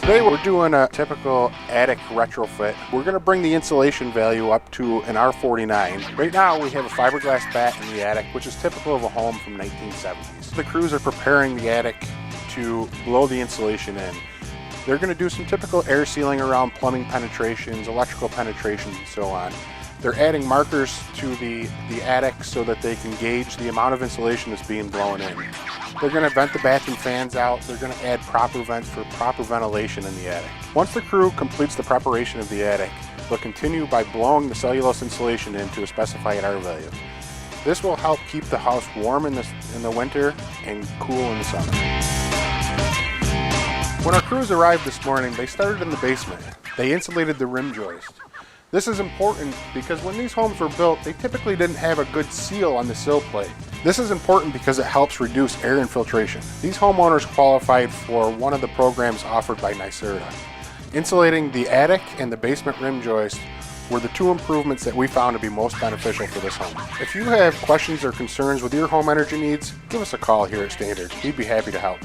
Today we're doing a typical attic retrofit. We're going to bring the insulation value up to an R49. Right now we have a fiberglass bat in the attic, which is typical of a home from 1970s. The crews are preparing the attic to blow the insulation in. They're going to do some typical air sealing around plumbing penetrations, electrical penetrations, and so on. They're adding markers to the attic so that they can gauge the amount of insulation that's being blown in. They're going to vent the bathroom fans out. They're going to add proper vents for proper ventilation in the attic. Once the crew completes the preparation of the attic, they'll continue by blowing the cellulose insulation in to a specified R value. This will help keep the house warm in the winter and cool in the summer. When our crews arrived this morning, they started in the basement. They insulated the rim joist. This is important because when these homes were built, they typically didn't have a good seal on the sill plate. This is important because it helps reduce air infiltration. These homeowners qualified for one of the programs offered by NYSERDA. Insulating the attic and the basement rim joist were the two improvements that we found to be most beneficial for this home. If you have questions or concerns with your home energy needs, give us a call here at Standard. We'd be happy to help.